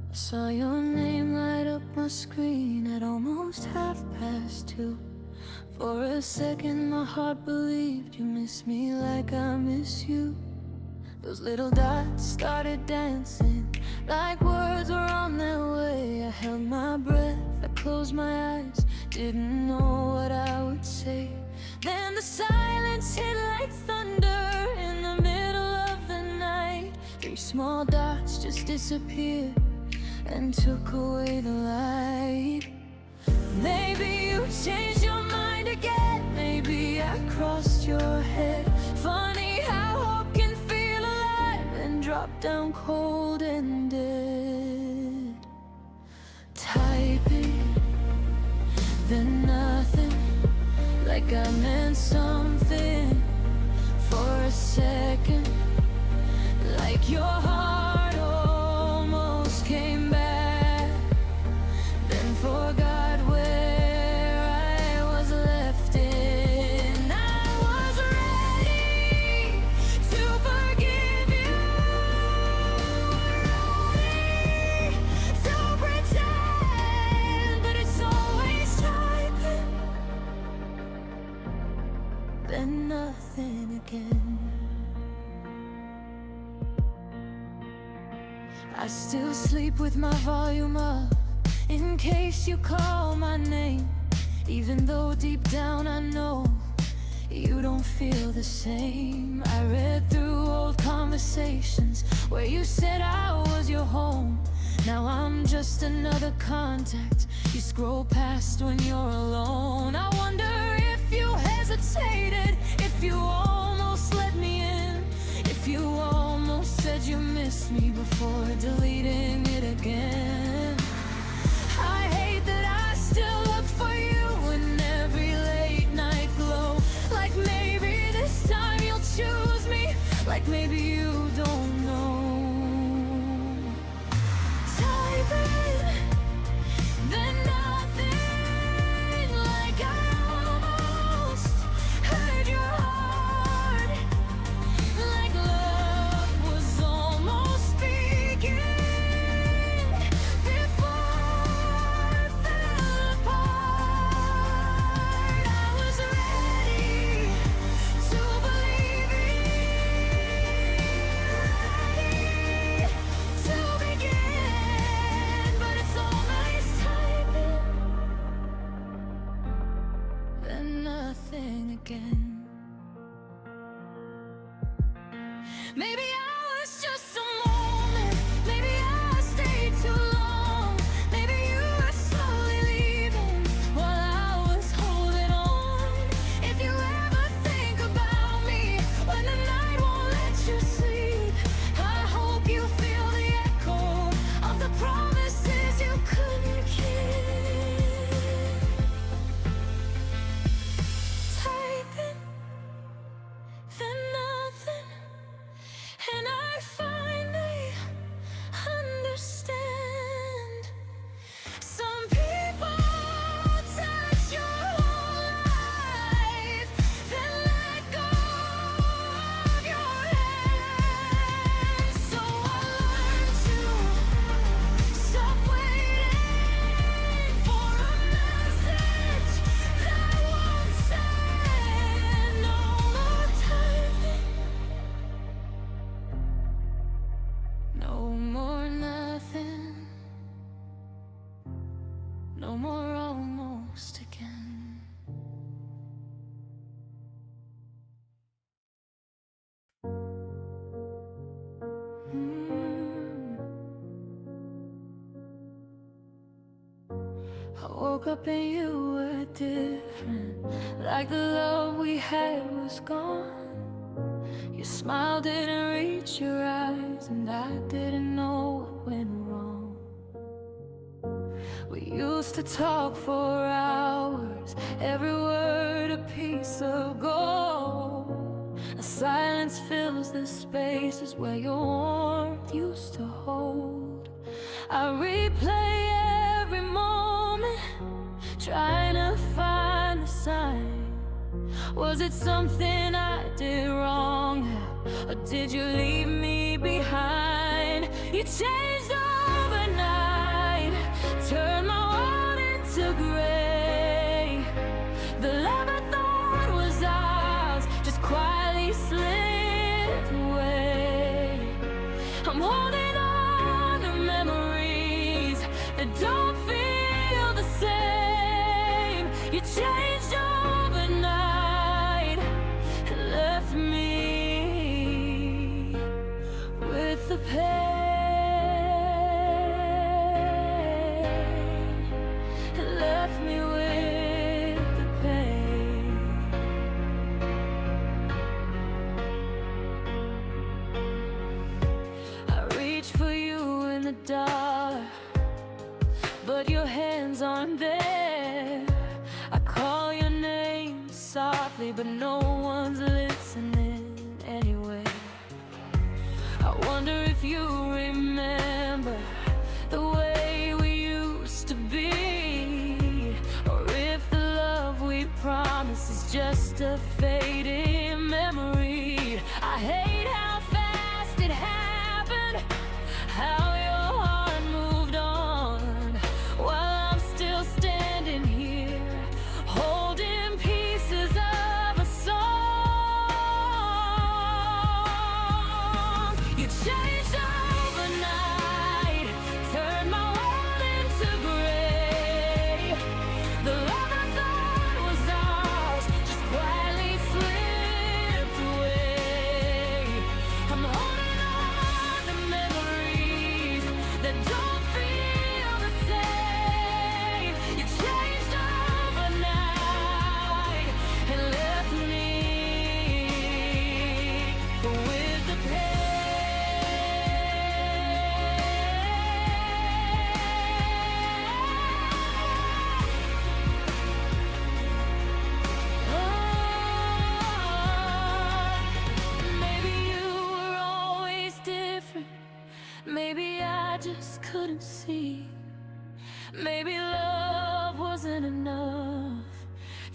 I saw your name light up my screen at almost 2:30. For a second my heart believed you miss me like I miss you. Those little dots started dancing like words were on their way. I held my breath, I closed my eyes, didn't know what I would say. Then the silence hit like thunder in the middle of the night. 3 small dots just disappeared and took away the light. Maybe you changed your mind again, maybe I crossed your head. Funny how hope can feel alive and drop down cold and dead. Typing, then nothing, like I meant something for a second, like your heart almost came back, then forgot where I was left in. I was ready to forgive you, ready to pretend, but it's always typing, then nothing again. I still sleep with my volume up in case you call my name, even though deep down I know you don't feel the same. I read through old conversations where you said I was your home. Now I'm just another contact you scroll past when you're alone. I wonder if you hesitated, if you almost let me in, if you almost said you missed me before deleting it again. I hate that I still look for you in every late night glow. Like maybe this time you'll choose me, like maybe you don't know. Typing, then nothing, like I almost heard your heart, like love was almost speaking before it fell apart. I was ready to believe it, ready to begin, but it's always typing, then nothing again. Maybe I was just a moment, maybe I stayed too long, maybe you were slowly leaving while I was holding on. If you ever think about me when the night won't let you sleep, I hope you feel the echo of the promises you couldn't keep. Typing, then nothing, and I finally understand. Some people touch your whole life, then let go of your hand. So I learned to stop waiting for a message that won't send. No more typing, no more nothing, no more almost again. I woke up and you were different, like the love we had was gone. Your smile didn't reach your eyes, and I didn't know what went wrong. We used to talk for hours, every word a piece of gold. The silence fills the spaces where your warmth used to hold. I replay every moment, trying to find the sign. Was it something I did wrong, or did you leave me behind? You changed overnight. I'm holding on to memories that don't feel the same. You changed overnight and left me with the pain. Left me with the pain. I reach for you in the dark, but your hands aren't there. I call your name softly, but no one's listening anyway. I wonder if you remember the way we used to be, or if the love we promised is just a fading memory. I hate how fast it happened, how your heart moved on, while I'm still standing here, holding pieces of a song. You changed overnight, turned my world into gray. The love I thought was ours just quietly slipped away. I'm holding on to memories that don't feel the same. You changed overnight and left me with the Maybe you were always different. Maybe I just couldn't see. Maybe love wasn't enough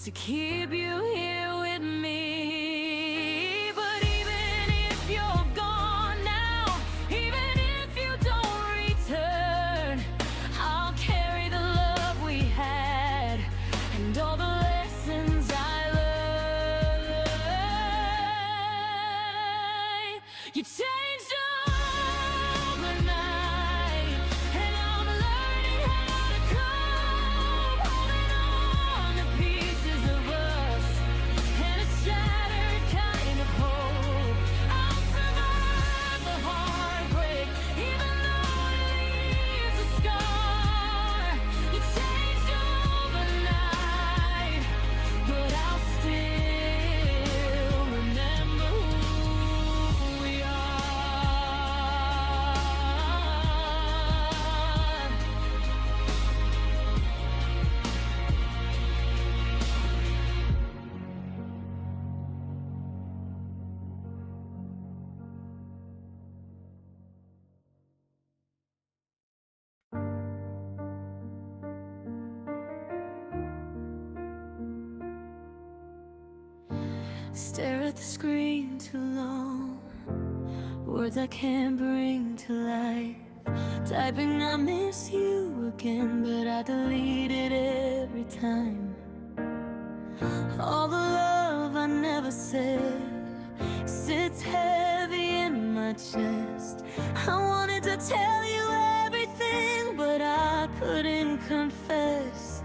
to keep you here with me. But even if you're gone now, even if you don't return, I'll carry the love we had and all the lessons I learned. You changed overnight, and I'm learning how to cope, holding on to pieces of us and a shattered kind of hope. I'll survive the heartbreak, even though it leaves a scar. You changed overnight, but I'll still remember who we are. Stare at the screen too long, words I can't bring to life. Typing I miss you again, but I delete it every time. All the love I never said sits heavy in my chest. I wanted to tell you everything, but I couldn't confess.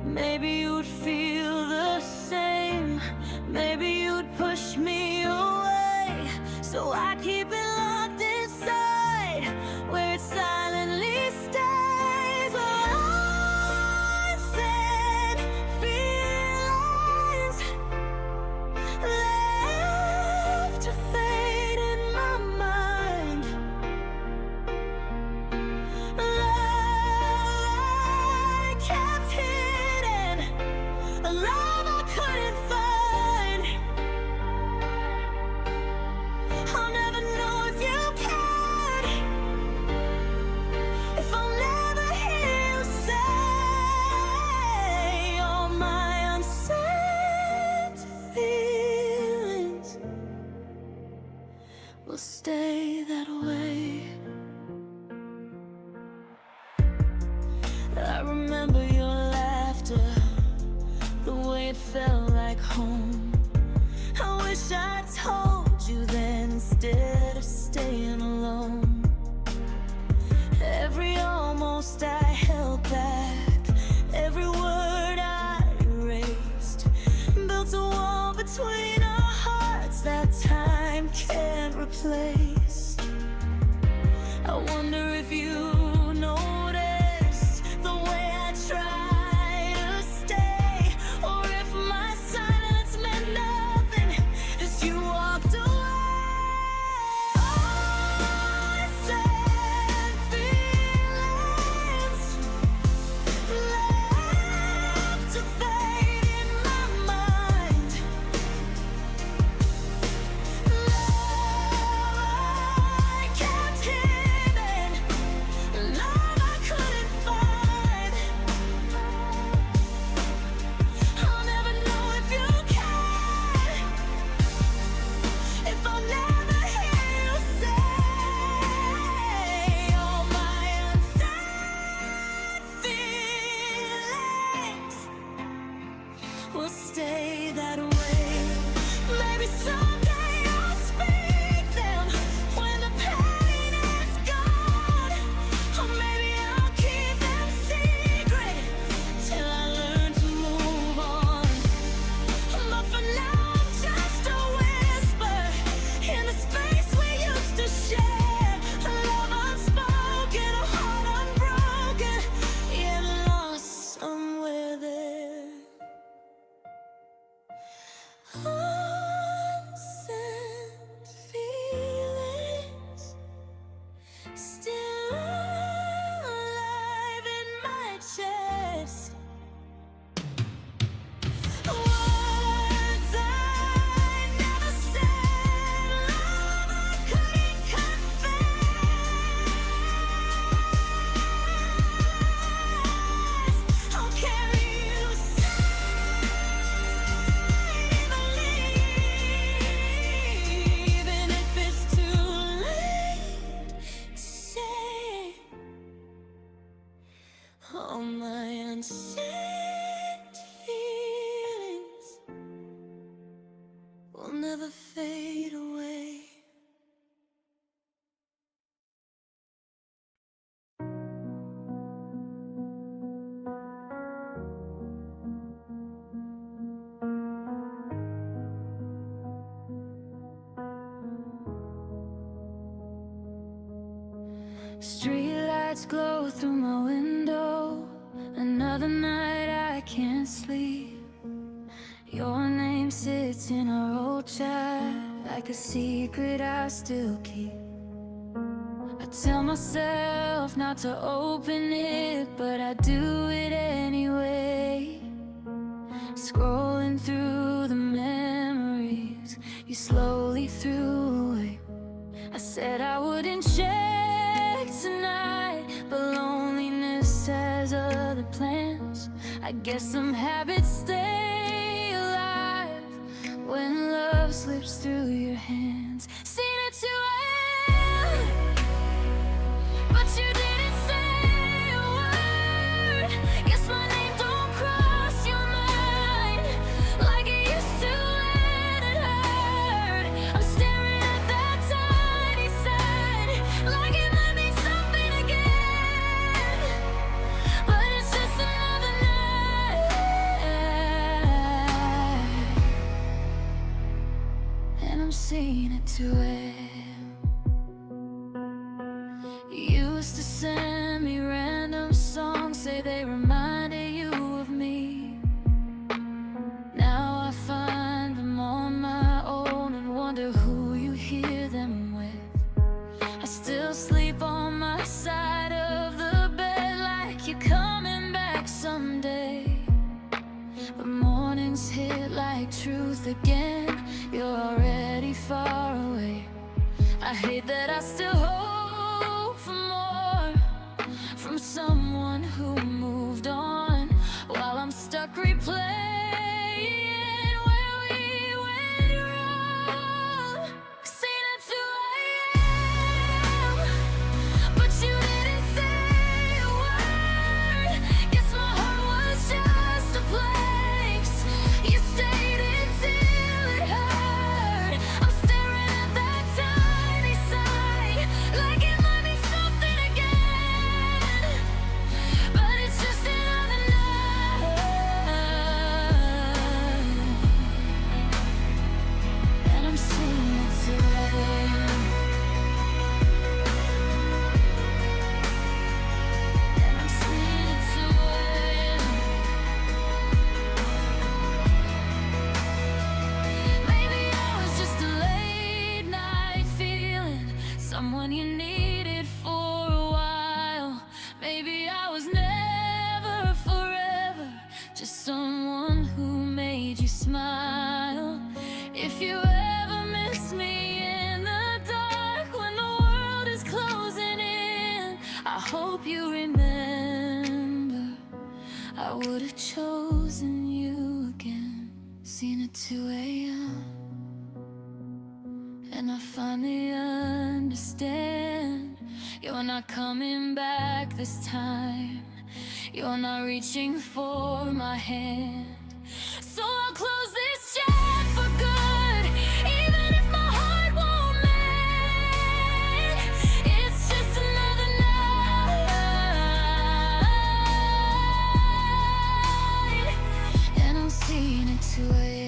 Maybe you'd feel the same. Maybe you'd push me away, so I keep it locked inside, where it silently stays. Well, I said feelings left to fade in my mind. Love I kept hidden, a love I couldn't find. I'll never know if you cared, if I'll never hear you say all my unsaid feelings will stay that way. I remember your laughter, the way it felt like home. I wish I told you then instead of staying. place. I wonder if you noticed the way I try to stay, or if my silence meant nothing as you walked away. Oh, sad feelings left to fade in my mind. Love I kept hidden, love I couldn't find. I'll never know if you care, if I'll never hear you say all my unsaid feelings will stay that way. Maybe someday I'll speak them when the pain is gone, or maybe I'll keep them secret till I learn to move on. But for now I'm just a whisper in the space we used to share. A love unspoken, a heart unbroken, yet lost somewhere there. Unsent feelings still alive in my chest. Words I never said, love I couldn't confess. I'll carry you silently, even if it's too late to say all my unsaid feelings will never fade away. Streetlights glow through my window. Another night I can't sleep. Your name sits in our old chat like a secret I still keep. I tell myself not to open it, but I do it anyway. Scrolling through the memories you slowly threw away. I said I wouldn't check tonight, but loneliness has other plans. I guess some habits stay alive when love slips through your hands. Seen it too well, but you didn't say a word. Guess my name don't cross your mind like it used to when it hurt. I'm staring at that tiny sign like it might mean something again, but it's just another night, and I'm seeing it too well. You used to send me random songs, say they reminded you of me. Now I find them on my own and wonder who you hear them with. I still sleep on my side of the bed like you're coming back someday. But mornings hit like truth again. You're already far away. I hate that I still hope for more from someone who moved on, while I'm stuck replaying where we went wrong. Seen it who I am, but you didn't say a word. Guess my heart was just a place you stayed until when you needed for a while. Maybe I was never forever, just someone who made you smile. If you ever miss me in the dark when the world is closing in, I hope you remember I would have chosen you again. Seen at 2 a.m. and I finally understand. You're not coming back this time. You're not reaching for my hand. So I'll close this chat for good, even if my heart won't mend. It's just another night, and I'm seeing at 2 a.m.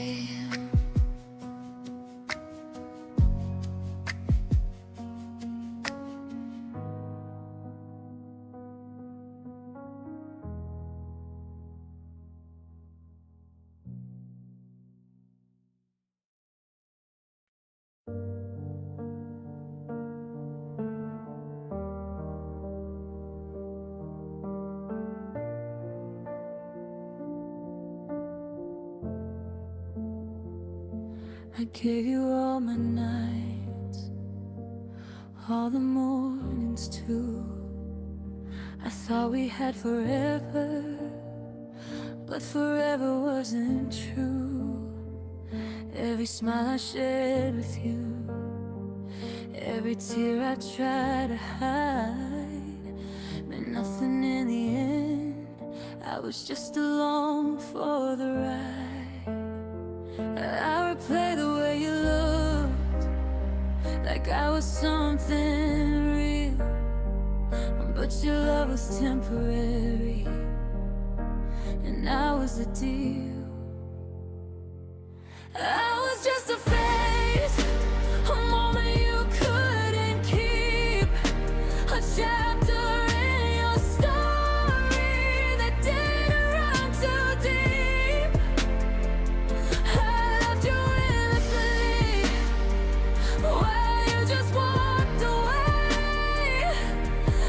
I gave you all my nights, all the mornings too. I thought we had forever, but forever wasn't true. Every smile I shared with you, every tear I tried to hide, meant nothing in the end. I was just along for the ride. I replay the way you looked, like I was something real, but your love was temporary, and I was the deal. I was just a phase, a moment you couldn't keep, a chapter in your story that didn't run too deep. I loved you endlessly, while you just walked away.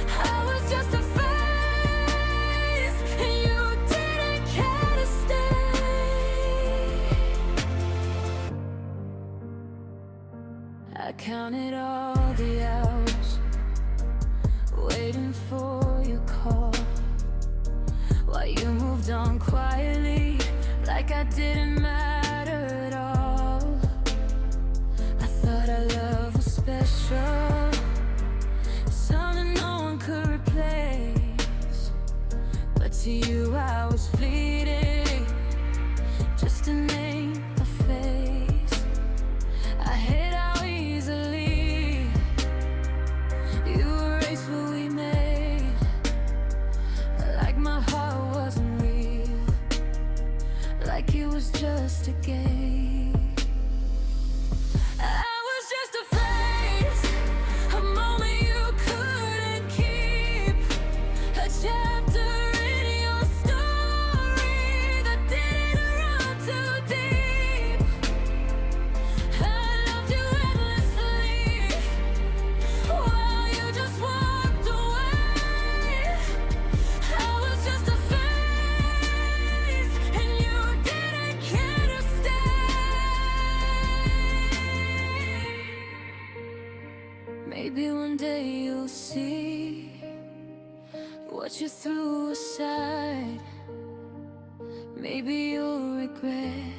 I was just a phase, and you didn't care to stay. I counted all the hours, waiting for your call, while you moved on quietly, like I didn't matter at all. I thought our love was special, something no one could replace, but to you I was fleeting, just a name, a face. I hate how easily you erased what we made, like my heart wasn't real, like it was just a game. I was just a phase, a moment you couldn't keep, a chapter in your story that didn't run too deep. I loved you endlessly, while you just walked away. I was just a phase, and you didn't care to stay. Maybe one day you'll see what you threw aside. Maybe you'll regret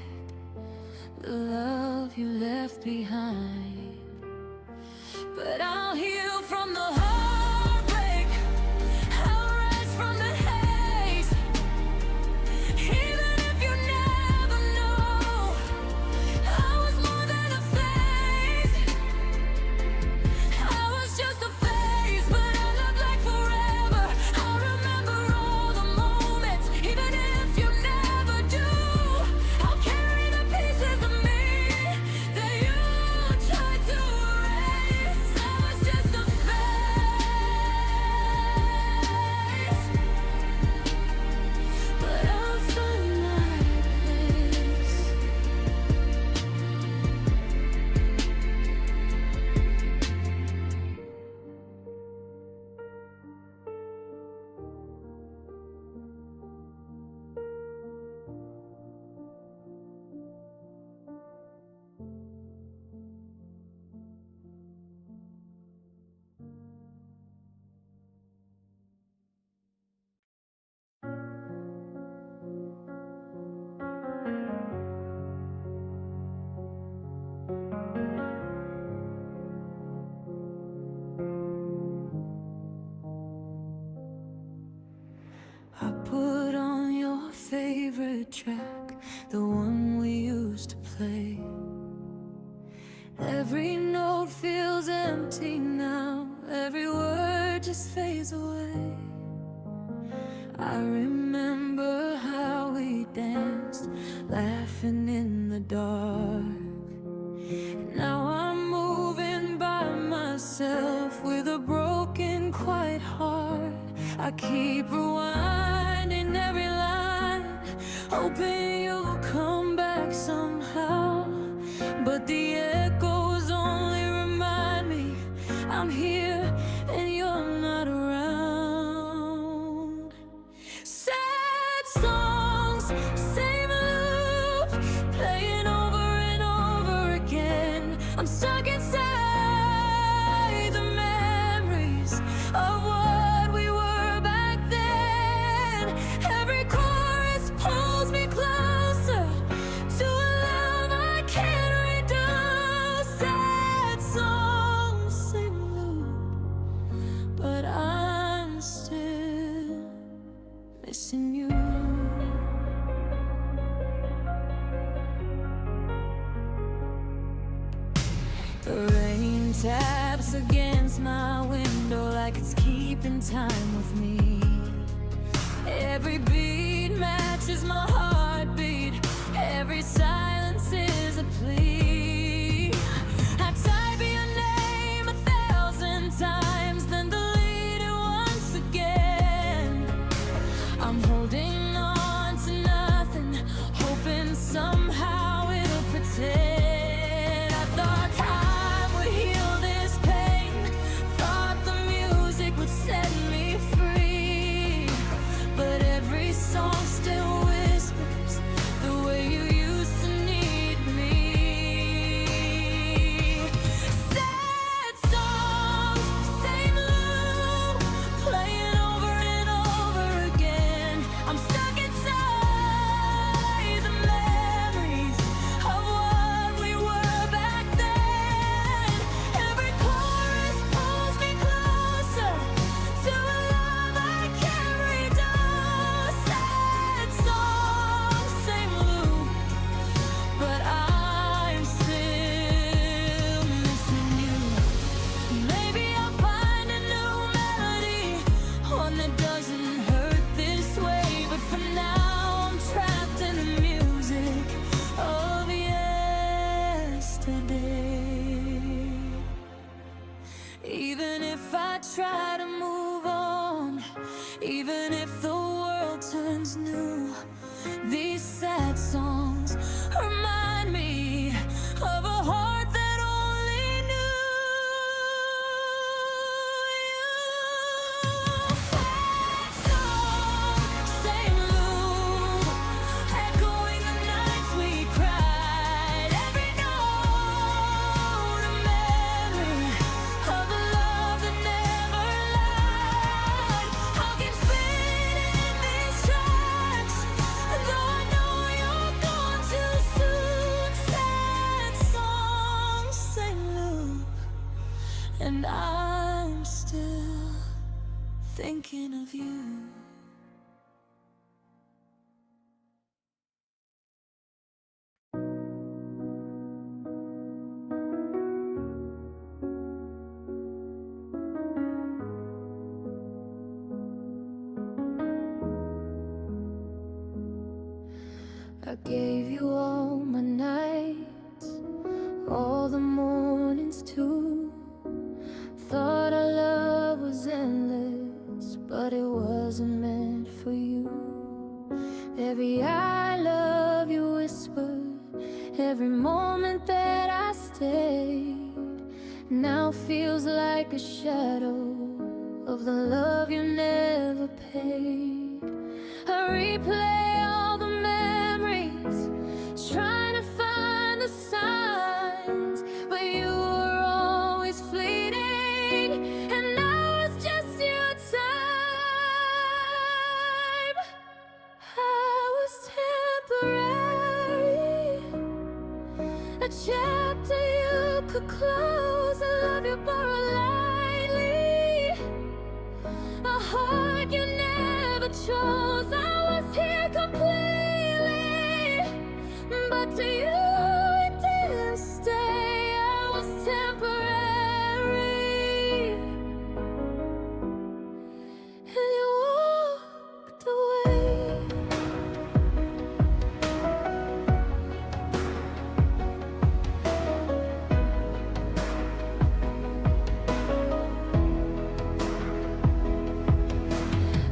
the love you left behind. But I'll heal from the heartbreak, I'll rise from the haze. Even if you never know, I was more than a phase. I was just a phase, but I loved like forever. I'll remember all the moments, even if you never do. I'll carry the pieces of me that you tried track, the one we used to play. Every note feels empty now, every word just fades away. I remember how we danced, laughing in the dark. Now I'm moving by myself with a broken, quiet heart. I keep rewinding every line, hoping you'll come back somehow. But the echoes only remind me I'm here and you're not around. Sad songs, same loop, playing over and over again. I'm stuck inside the memories of what we were back then. Every chorus pulls me closer to a love I can't redo. Sad songs, same loop, but I'm still missing you. The rain taps against my window like it's keeping time with me. Every beat matches my heartbeat, every silence is a plea. I type your name 1,000 times, then delete it once again. I'm holding on to nothing, hoping somehow it'll pretend. I thought time would heal this pain, thought the music would set me free. But every song still whispers the way you used to need me. Sad songs, same loop, playing over and over again. I'm stuck inside the memories of what we were back then. Every chorus pulls me closer to a love I can't redo. Sad songs, same loop, but I'm still missing you. Maybe I'll find a new melody, one that doesn't hurt this way. But for now I'm trapped in the music of yesterday. Even if I try to move on, even if the world turns new, these sad songs remind me of a heart that only knew you. Sad songs, same loop, echoing the nights we cried. Every note a memory of a love that never lied. I'll keep spinning these tracks, though I know you're gone too soon. Sad songs, same loop, and I'm still thinking of you. I gave you all my nights, all the mornings too. Thought our love was endless, but it wasn't meant for you. Every I love you whispered, every moment that I stayed, now feels like a shadow of the love you never paid. I replay all the memories, trying to find the signs, but you were always fleeting, and now it's just your time. I was temporary, a chapter you could close. I love you, borrow lightly, a heart you never chose. I was here completely to you, it didn't stay. I was temporary, and you walked away.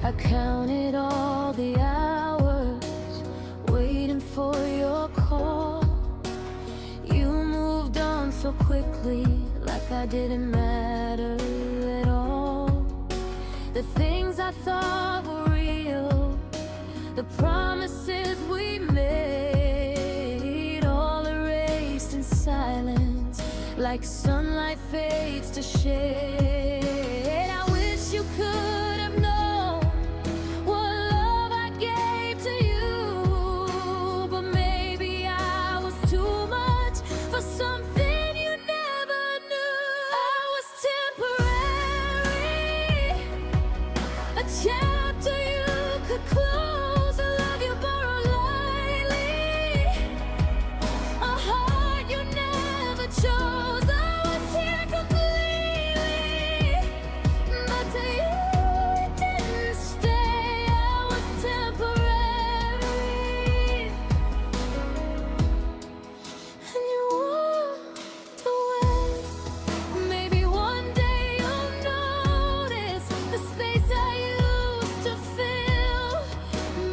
I counted all the hours waiting for your call. You moved on so quickly, like I didn't matter at all. The things I thought were real, the promises we made, all erased in silence, like sunlight fades to shade. I wish you could have known what love I gave to you, but maybe I was too much for something you never knew. I was temporary, a chapter you could close, a love you borrowed lightly, a heart you never chose. I was here completely, but to you it didn't stay. I was temporary, and you walked away. Maybe one day you'll notice the space I used to fill.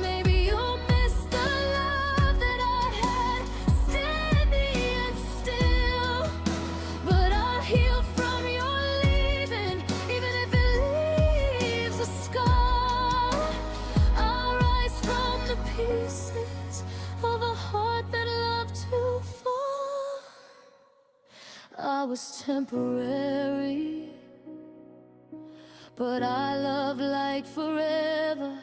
Maybe you'll miss the love that I had standing still. But I'll heal from your leaving, even if it leaves a scar. I'll rise from the pieces of a heart that loved too far. I was temporary, but I love like forever.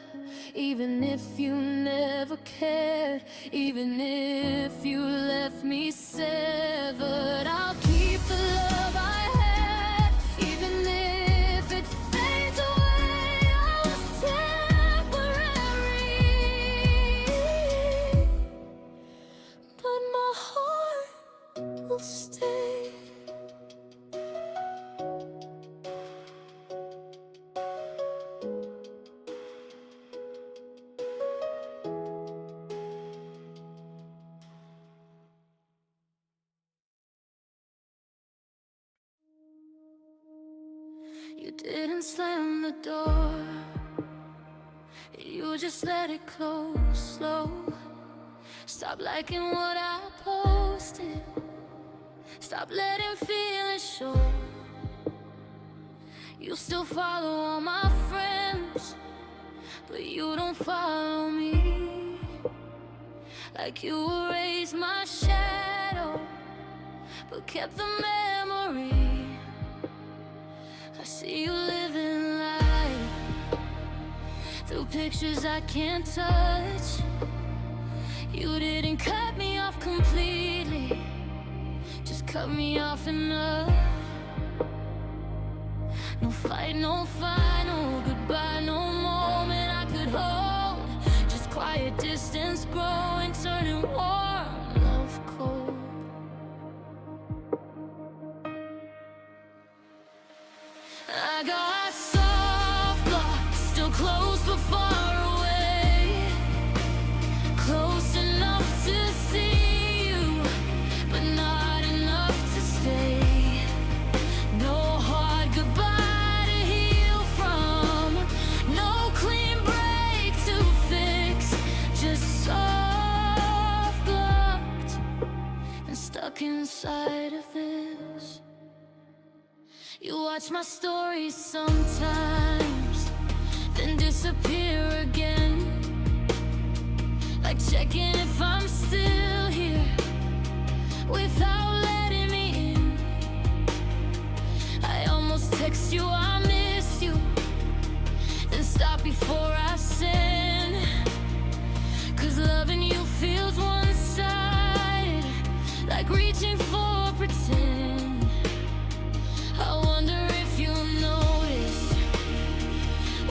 Even if you never cared, even if you left me severed, I'll keep the love I had, even if it fades away. I was temporary, but my heart will stay. You didn't slam the door, you just let it close slow. Stop liking what I posted, stop letting feelings show. You still follow all my friends, but you don't follow me. Like you erased my shadow, but kept the memory. I see you living life through pictures I can't touch. You didn't cut me off completely, just cut me off enough. No fight, no final goodbye, no moment I could hold. Just quiet distance growing, turning warm, love cold. I got soft block, still close but far away. Close enough to see you, but not enough to stay. No hard goodbye to heal from, no clean break to fix. Just soft blocked and stuck inside of this. You watch my stories sometimes, then disappear again. Like checking if I'm still here, without letting me in. I almost text you, I miss you, then stop before I send. 'Cause loving you feels one-sided, like reaching for pretend. I wonder if you notice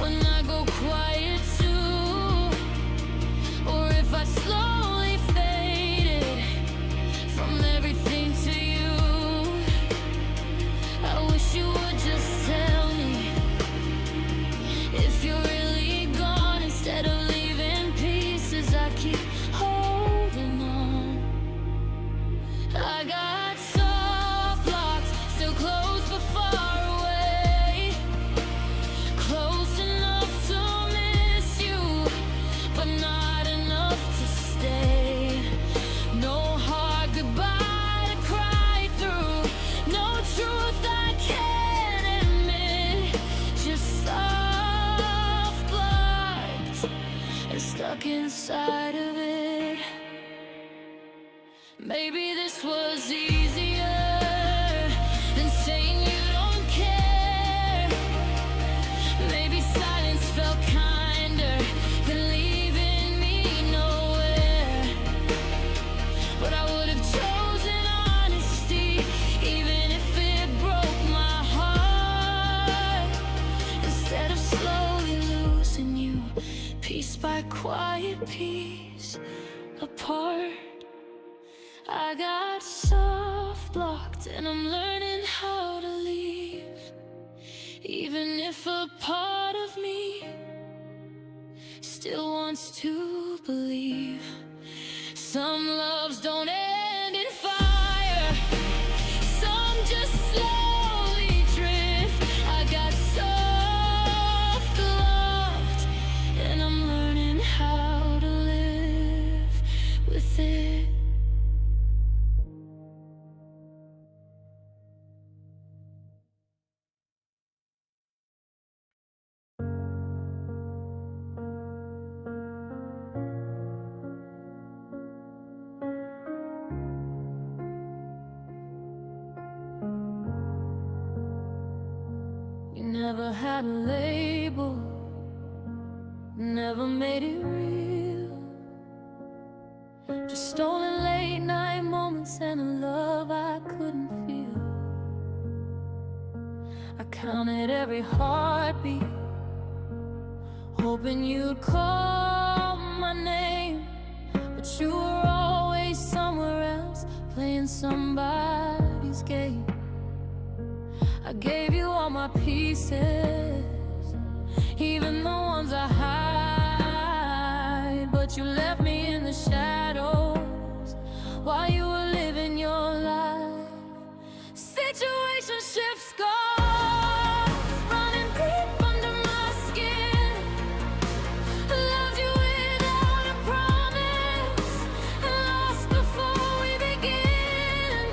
when I go quiet too, or if I slowly faded inside of it. Maybe this was easier than saying you don't care. Maybe silence felt kinder than leaving me nowhere. But I would have chosen honesty, even if it broke my heart. Instead of slowly losing you, piece by quiet piece, apart. I got soft-blocked and I'm learning how to leave. Even if a part of me still wants to believe. Some loves don't end in fire, some just slowly drift. I got soft-loved and I'm learning how to live with it. You never had a label, never made it real. Just stolen late night moments and a love I couldn't feel. I counted every heartbeat, hoping you'd call my name. But you were always somewhere else, playing somebody's game. I gave you all my pieces, even the ones I hide. But you left me in the shadows while you were living your life. Situationship scars running deep under my skin. Loved you without a promise and lost before we begin.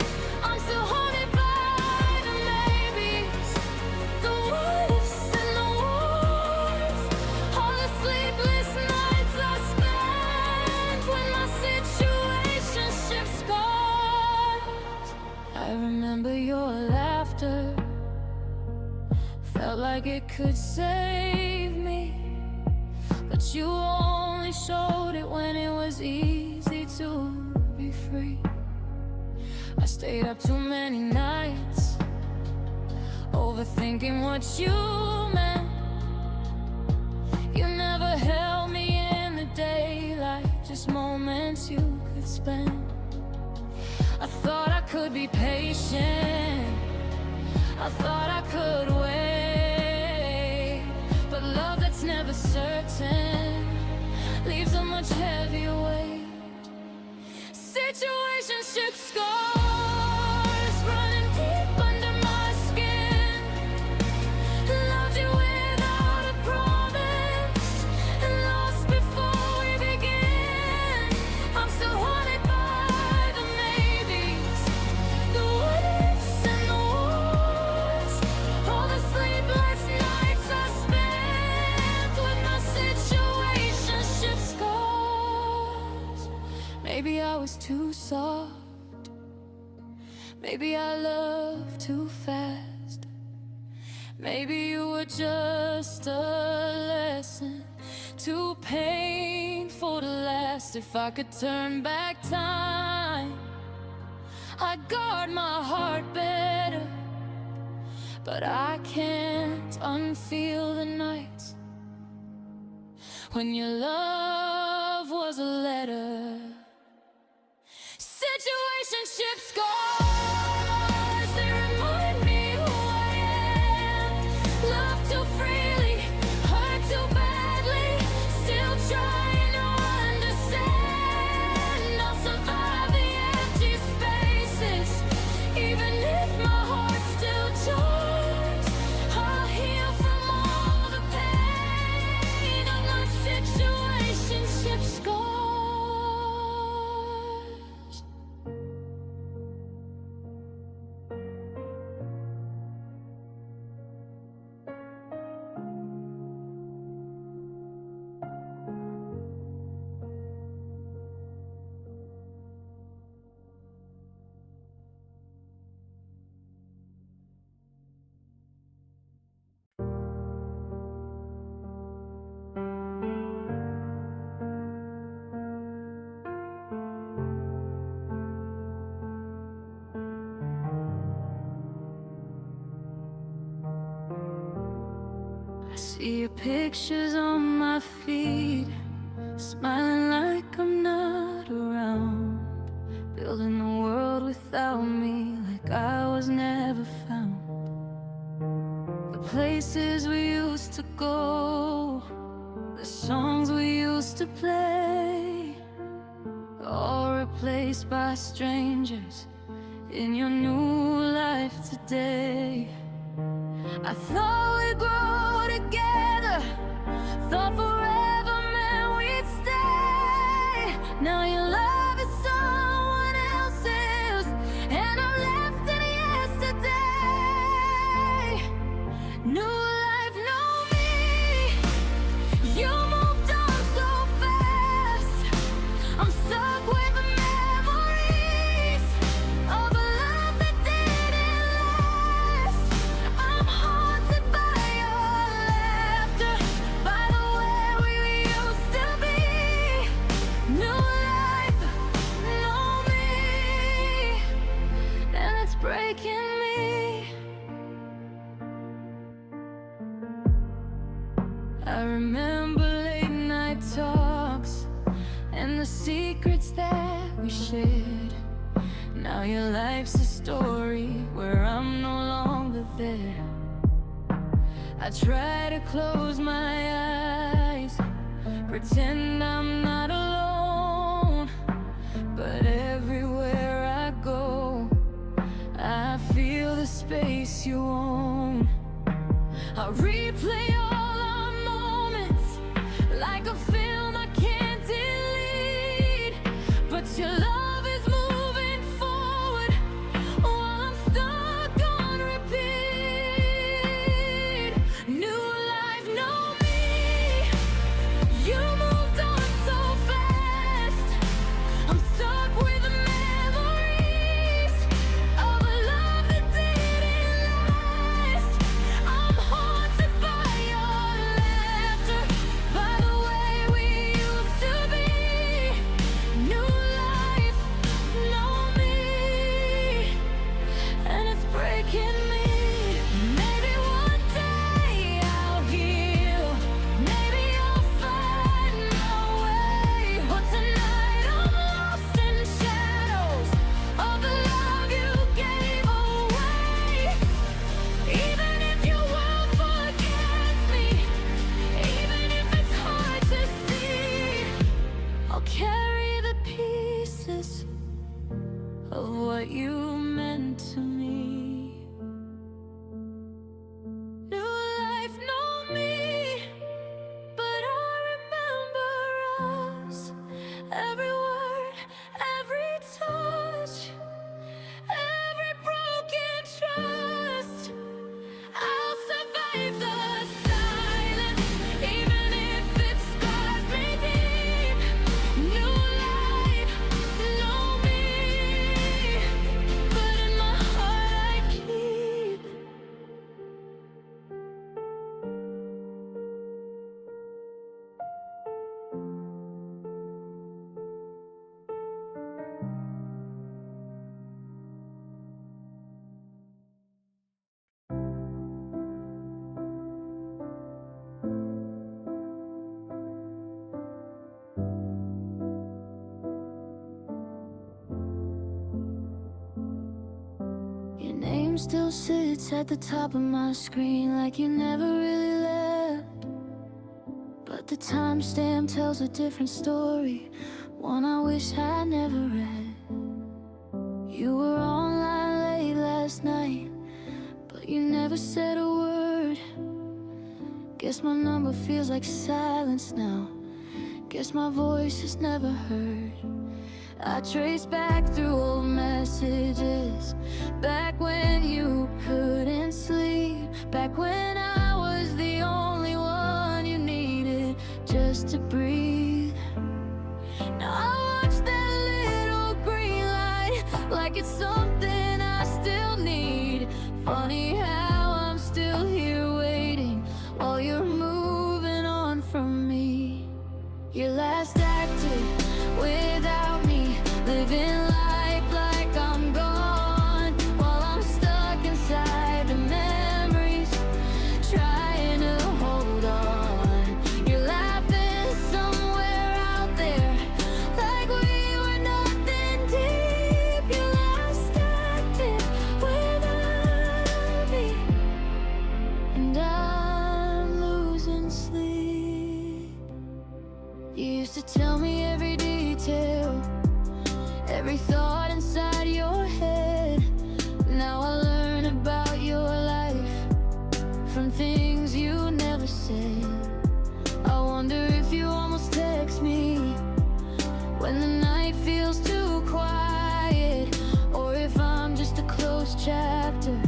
I'm still haunted by the maybes, the what ifs and the wars, all the sleepless nights I spent with my situationship scars. I remember your laughter, felt like it could save me, but you only showed it when it was easy to be free. I stayed up too many nights, overthinking what you meant. You never held me in the daylight, just moments you could spend. I thought I could be patient, I thought I could wait, but love that's never certain leaves a much heavier weight. Situationship scars running deep under my skin. Loved you without a promise and lost before we began. I'm still haunted by the maybes, the what ifs and the wars, all the sleepless nights I spent with my situationship scars. Maybe I was too soft, maybe I loved too fast. Maybe you were just a lesson too painful to last. If I could turn back time, I'd guard my heart better. But I can't unfeel the nights when your love was a letter. Situationship scars, they remind me who I am. Love too freely, hurt too badly, still trying to understand. I'll survive the empty spaces, even if my heart still jars. I'll heal from all the pain of my situationship scars. See your pictures on my feed, smiling like I'm not around, building the world without me, like I was never found. The places we used to go, the songs we used to play, all replaced by strangers in your new life today. I thought we'd grow together, thought forever meant we'd stay. Now your love is someone else's, and I'm left in yesterday. New life, no me. You moved on so fast. I'm stuck with the memories of a love that didn't last. I'm haunted by your laughter, by the way we used to be. New life, no me, and it's breaking me. I remember late night talks and the secrets that we shared. Now your life's a story where I'm no longer there. I try to close my eyes, pretend I'm not alone, but everywhere I go, I feel the space you own. I replay all our moments like a film I can't delete, but your love is moving forward while I'm stuck on repeat. New life, no me. You moved on so fast. I'm stuck with the memories of a love that didn't last. I'm haunted by your laughter, by the way we used to be. New life, no me, and it's breaking me. Maybe one day I'll heal, maybe I'll find my way, but tonight I'm lost in shadows of the love you gave away. Even if your world forgets me, even if it's hard to see, I'll carry the pieces of what you meant to me. New life, no me, but I remember us. Every word, every touch, every broken trust. I'll survive the silence, even if it scars me deep. New life, no me, but in my heart I keep. Your name still sits at the top of my screen like you never really left. But the timestamp tells a different story, one I wish I never read. You were online late last night, but you never said a word. Guess my number feels like silence now. Guess my voice is never heard. I trace back through old messages, back when you couldn't sleep, back when I was the only one you needed just to breathe. Now I watch that little green light like it's something I still need. Funny how I'm still here waiting while you're moving on from me. Your last acted without me, living life like I'm gone, while I'm stuck inside the memories, trying to hold on. used to tell me every detail, every thought inside your head. Now I learn about your life from things you never said. I wonder if you almost text me when the night feels too quiet, or if I'm just a closed chapter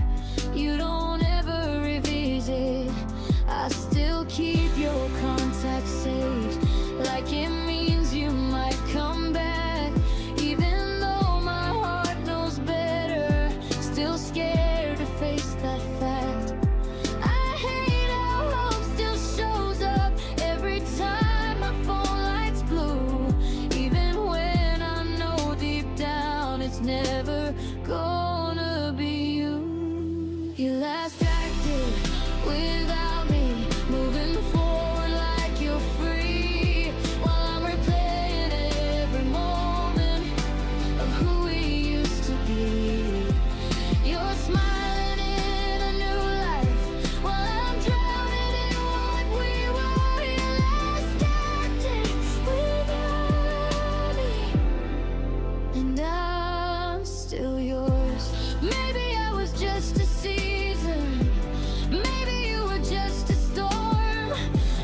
you don't ever revisit. I still keep your contact saved, like it means you might come back. Even though my heart knows better, still scared to face that fact. I hate how hope still shows up every time my phone lights blue, even when I know deep down it's never gonna be you. You last acted without me, moving forward like you're free, while I'm replaying every moment of who we used to be. You're smiling in a new life while I'm drowning in what we were. You last acted without me, and I'm still yours. Maybe I was just a season, maybe you were just a storm.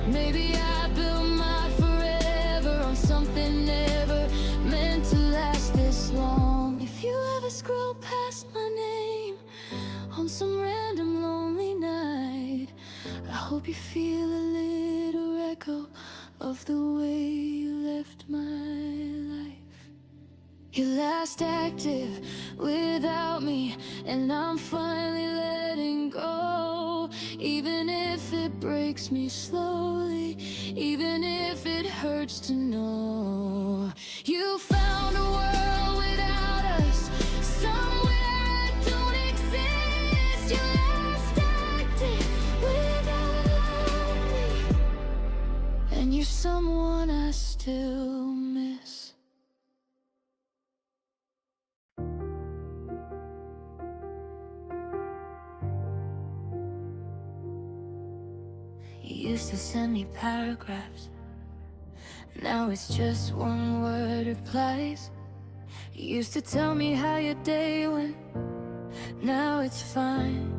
Maybe I built my forever on something never meant to last this long. If you ever scroll past my name on some random lonely night, I hope you feel a little echo of the way you left my life. You last active without me, and I'm finally letting go. Even if it breaks me slowly, even if it hurts to know you found a world without us, somewhere I don't exist. You last acted without me, and you're someone I still miss. You used to send me paragraphs, now it's just one word replies. You used to tell me how your day went, now it's fine.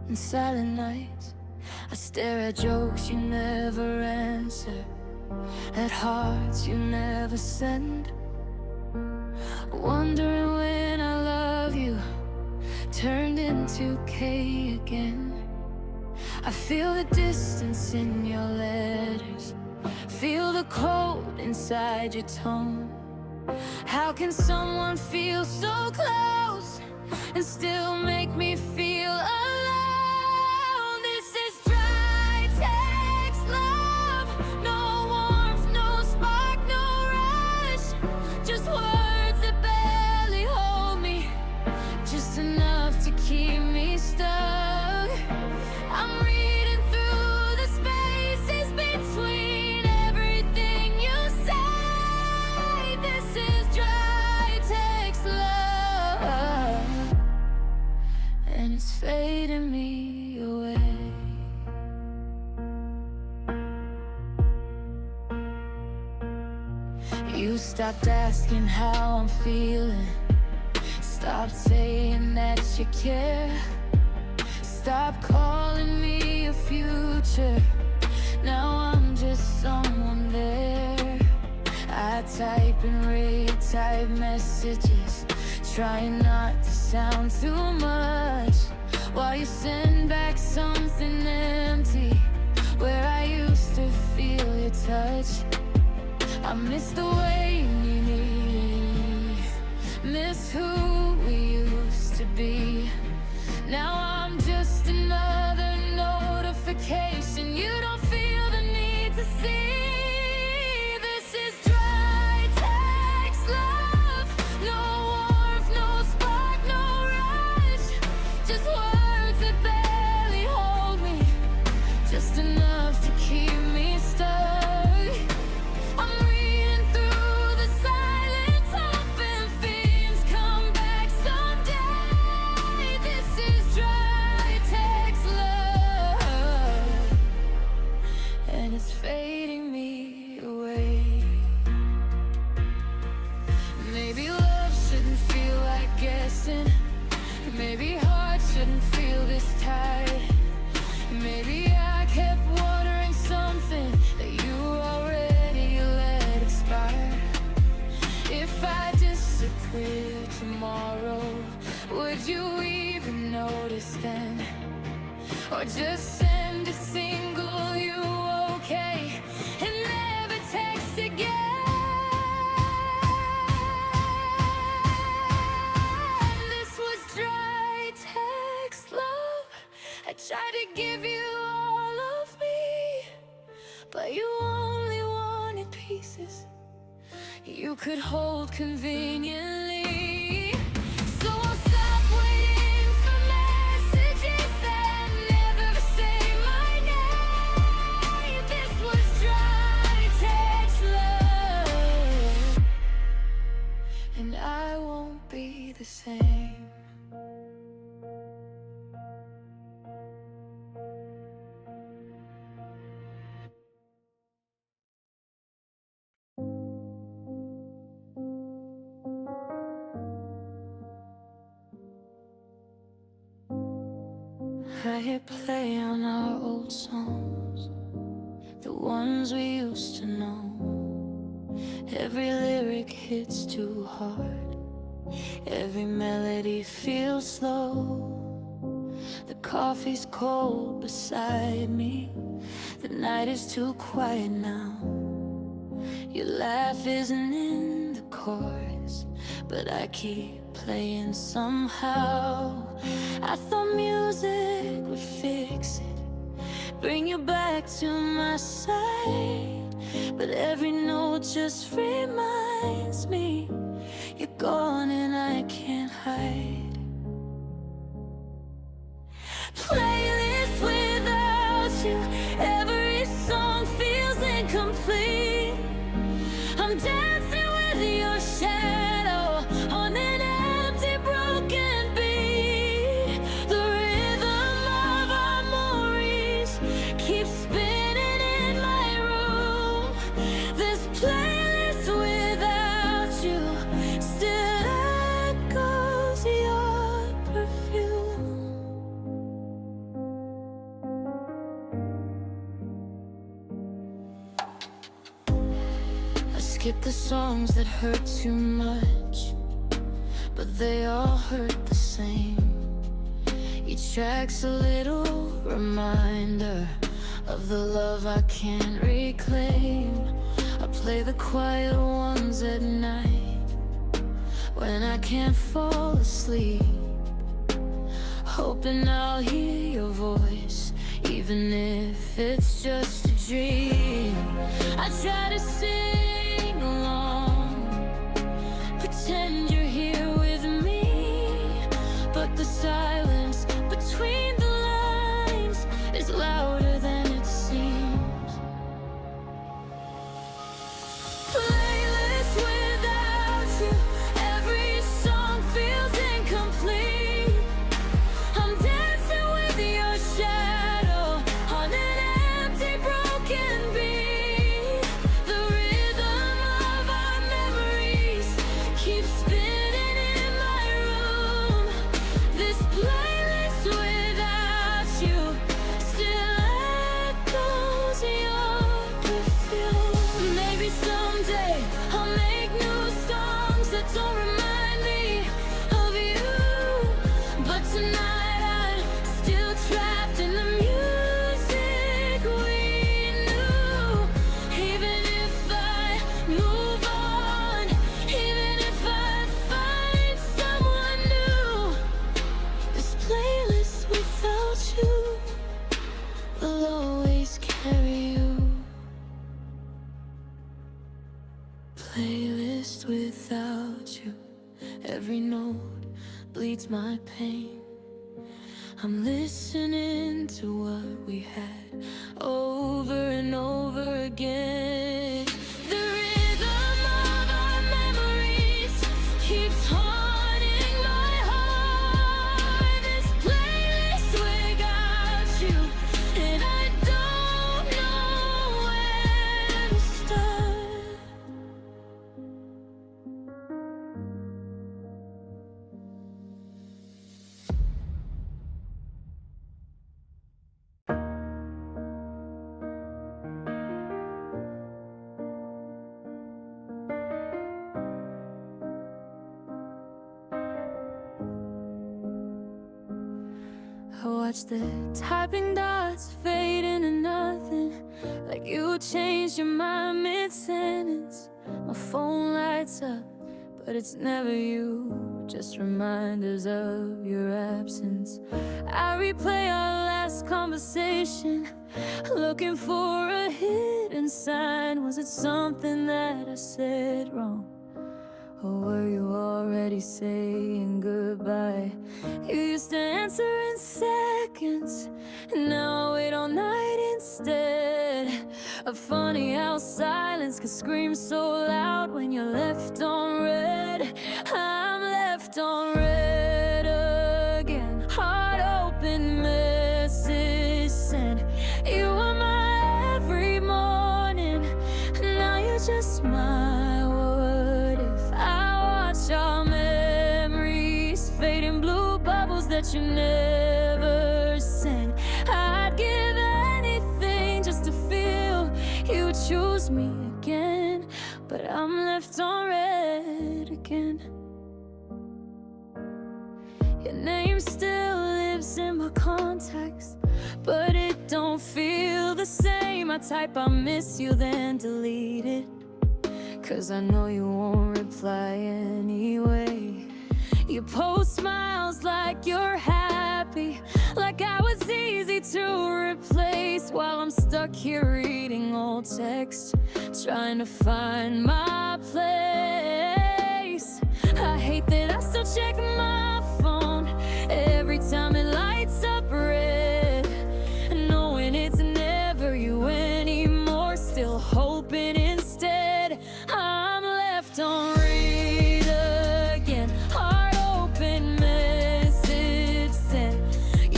In silent nights, I stare at jokes you never answer, at hearts you never send, wondering when I love you turned into K again. I feel the distance in your letters, feel the cold inside your tone. How can someone feel so close and still make me feel alone? This is dry text love, no warmth, no spark, no rush, just words that barely hold me, just enough to keep me stuck. I'm reading through the spaces between everything you say. This is dry text love, and it's fading me away. You stopped asking how I'm feeling, stopped saying that you care, stop calling me a future, now I'm just someone there. I type and retype messages, trying not to sound too much, while you send back something empty where I used to feel your touch. I miss the way you need me, miss who we used to be. Now I'm just another notification you don't feel the need to see. This is dry text love, no warmth, no spark, no rush, just words that barely hold me, just enough to keep me stuck. I'm reading through the silence, hoping things come back someday. This is dry or just send a single "you okay" and never text again. This was dry text love. I tried to give you all of me, but you only wanted pieces you could hold conveniently. So I'll stop waiting for messages that never say my name. This was dry text love, and I won't be the same. I hit play on our old songs, the ones we used to know. Every lyric hits too hard, every melody feels slow. The coffee's cold beside me, the night is too quiet now. Your laugh isn't in the chorus, but I keep playing somehow. I thought music would fix it, bring you back to my side, but every note just reminds me you're gone and I can't hide. Playlist without you, every song feels incomplete. I'm dancing with your shadow on an empty broken beat. The rhythm of our memories keeps spinning in my room. This playlist without you still echoes your perfume. I skip the songs that hurt too much, but they all hurt the same. Each track's a little reminder of the love I can't reclaim. I play the quiet ones at night when I can't fall asleep, hoping I'll hear your voice, even if it's just a dream. I try to sing along, pretend you're here with me, but the silence between the lines is louder than it seems. Playlist without you, every song feels incomplete. I'm dancing with your shadow on an empty broken beat. The rhythm of our memories keeps spinning in my room. This playlist without you still echoes your perfume. Maybe someday I'll make new songs that don't remind me of you, but tonight I'm still trapped in the music we knew. Even if I move on, even if I find someone new, this playlist without you will always carry you. Playlist without you, every note bleeds my pain. I'm listening to what we had over and over again. The rhythm of our memories keeps haunting my heart. This playlist without you, and I don't know where to start. watch the typing dots fade into nothing, like you changed your mind mid-sentence. My phone lights up, but it's never you, just reminders of your absence. I replay our last conversation, looking for a hidden sign. Was it something that I said wrong? Or were you already saying goodbye? You used to answer in seconds, and now I wait all night instead. Funny how silence can scream so loud when you're left on red. I'm left on red again. Heart open, message sent. You were my every morning, now you're just my what if. I watch our memories fade in blue bubbles that you never sent. I'd give anything just to feel you choose me again, but I'm left on red again. Your name still lives in my contacts, but it don't feel the same. I type I miss you, then delete it, 'cause I know you won't reply anyway. You post smiles like you're happy, like I was easy to replace, while I'm stuck here reading old text, trying to find my place. I hate that I still check my phone every time it lights up red, knowing it's never you anymore, still hoping instead. I'm left on read again. Heart open, message sent.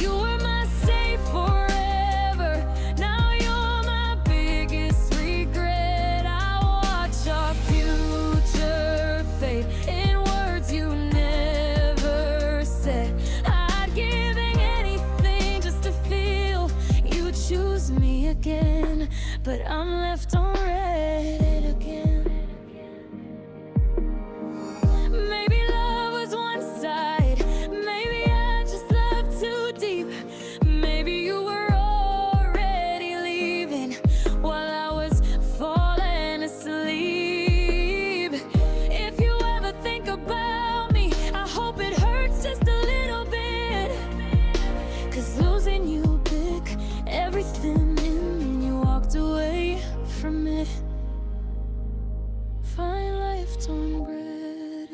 You were my safe forever, now you're my biggest regret. I watch our future fade in words you never said. I'd giving anything just to feel you choose me again, but I'm left on red again. Maybe love was one side, maybe I just loved too deep. Maybe you were already leaving while I was falling asleep. If you ever think about me, I hope it hurts just a little bit, 'cause losing you big everything in you, walked away from it. Fine, left on bread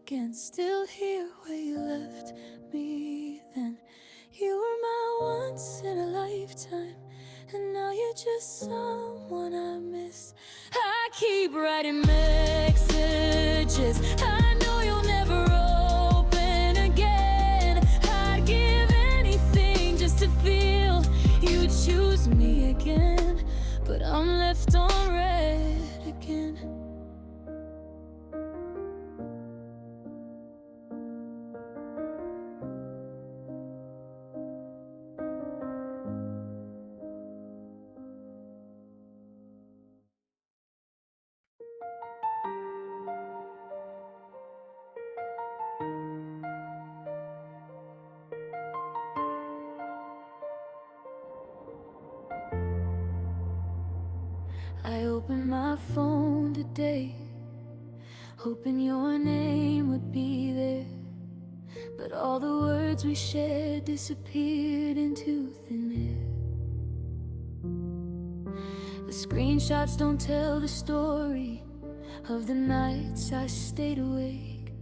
again, still here where you left me then. You were my once in a lifetime, and now you're just someone I miss. I keep writing messages I know you'll never open again. I'd give anything just to feel you choose me again, but I'm left on red again. I opened my phone today, hoping your name would be there, but all the words we shared disappeared into thin air. The screenshots don't tell the story of the nights I stayed awake,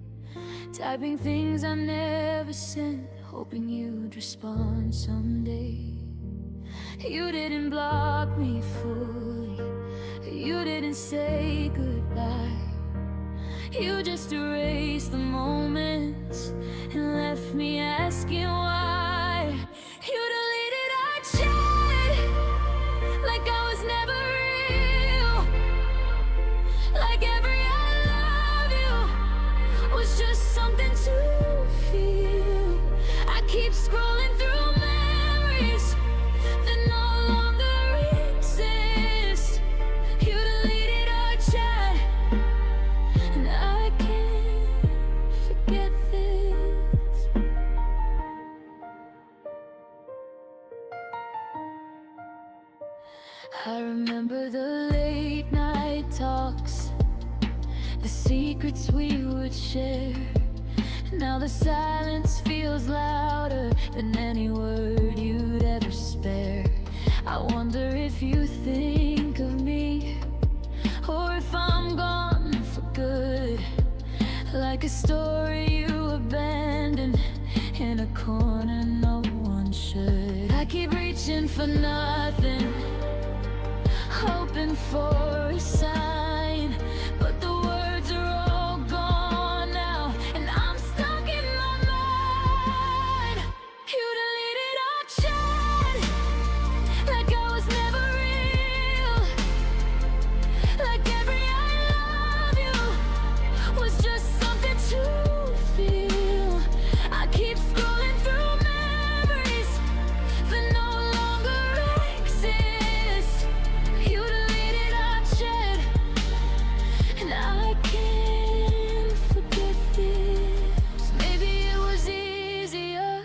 typing things I never sent, hoping you'd respond someday. You didn't block me fully, you didn't say goodbye. You just erased the moments and left me asking why. You deleted our chat like I was never real, like every I love you was just something to feel. I keep scrolling through memories that no longer exist. You deleted our chat, and I can't I remember the late night talks, the secrets we would share. Now the silence feels louder than any word you'd ever spare. I wonder if you think of me, or if I'm gone for good, like a story you abandoned in a corner no one should. I keep reaching for nothing, hoping for a sign, but the words are all gone now, and I'm stuck in my mind. You deleted our chat, like I was never real, like every I love you was just something to feel. I keep scrolling through memories that no longer exist. You deleted our chat, and I can't forget this. Maybe it was easier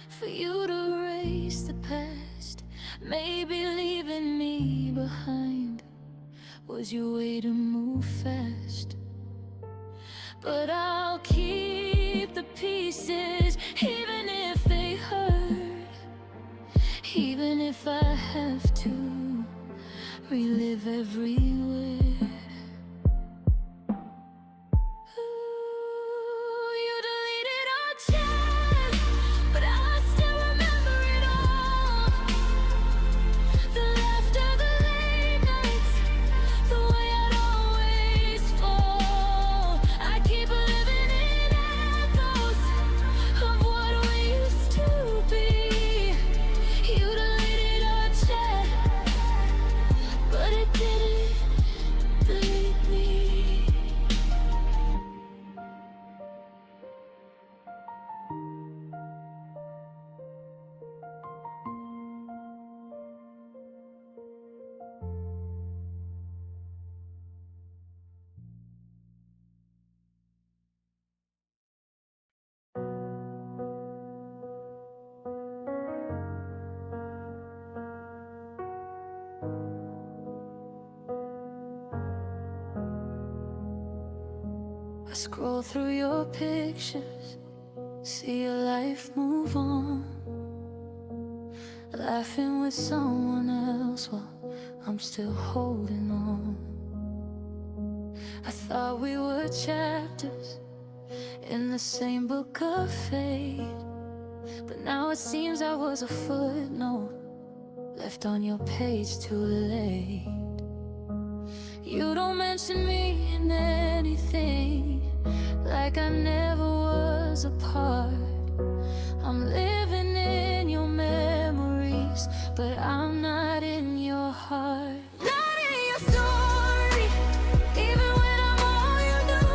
for you to erase the past. Maybe leaving me behind was your way to move fast. But I'll keep the pieces, even if they hurt, even if I have to relive every word. Ooh, you deleted our chat, but I still remember it all. The laughter, the late nights, the way I'd always fall. I keep living in echoes of what we used to be. You deleted our chat, but it didn't delete me. I scroll through your pictures, see your life move on, laughing with someone else while I'm still holding on. I thought we were chapters in the same book of fate, but now it seems I was a footnote left on your page too late. You don't mention me in anything, like I never was a part. I'm living in your memories, but I'm not in your heart. Not in your story, even when I'm all you knew.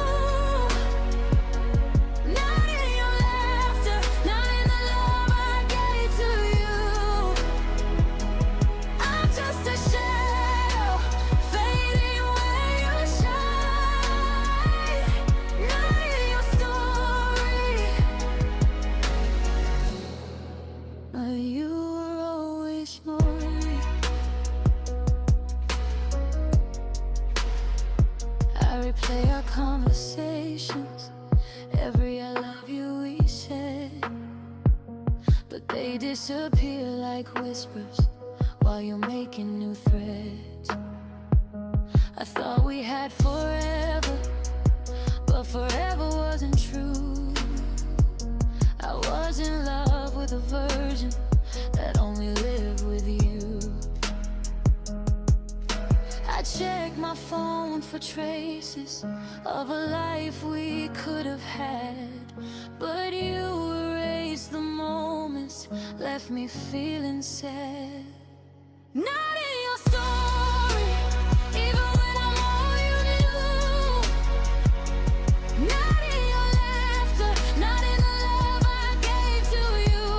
Not in your laughter, not in the love I gave to you. I'm just a shadow, fading where you shine. Not in your story, but you were always more real. I replay our conversations, every I love you we said, but they disappear like whispers while you're making new threads. I thought we had forever, but forever wasn't true. I was in love with a version that only lived with you. I checked my phone for traces of a life we could have had, but you erased the moments, left me feeling sad. Not in your story, even when I'm all you knew. Not in your laughter, not in the love I gave to you.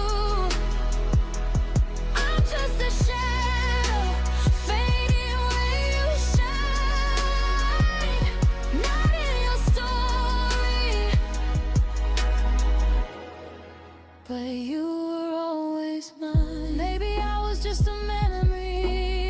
I'm just a shadow, fading where you shine. Not in your story, but you were always mine. Maybe I was just a memory,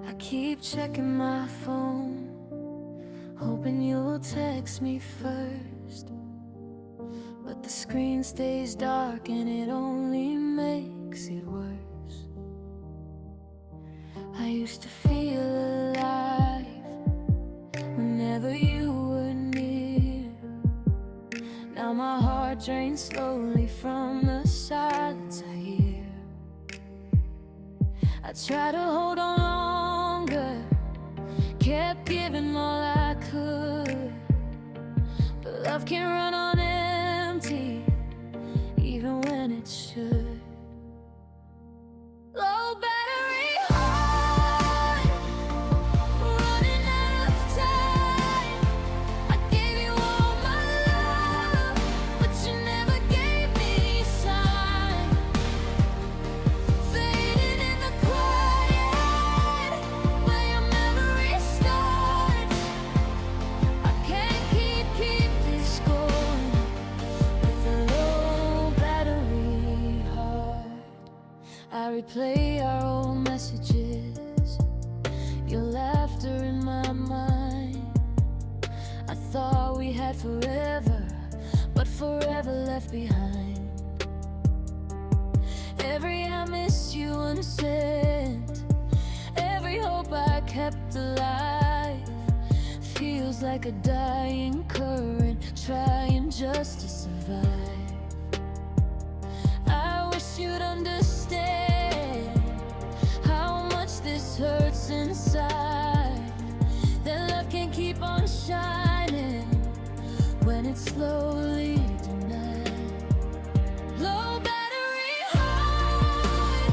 I keep checking my phone, hoping you'll text me first. But the screen stays dark and it only makes it worse. I used to feel alive whenever you were near. Now my heart drains slowly from the silence I hear. I try to hold on longer, kept giving all I could, but love can run on empty, even when it should. Low battery heart, running out of time. I gave you all my love, but you never gave me a sign. Fading in the quiet, where your memory starts. I can't keep this going with a low battery heart. I replay our old messages, your laughter in my mind. I thought we had forever, but forever left behind. Every I missed you innocent, every hope I kept alive feels like a dying current, trying just to survive. I wish you'd understand how much this hurts inside, that love can keep on shining when it's slowly denied. Low battery heart,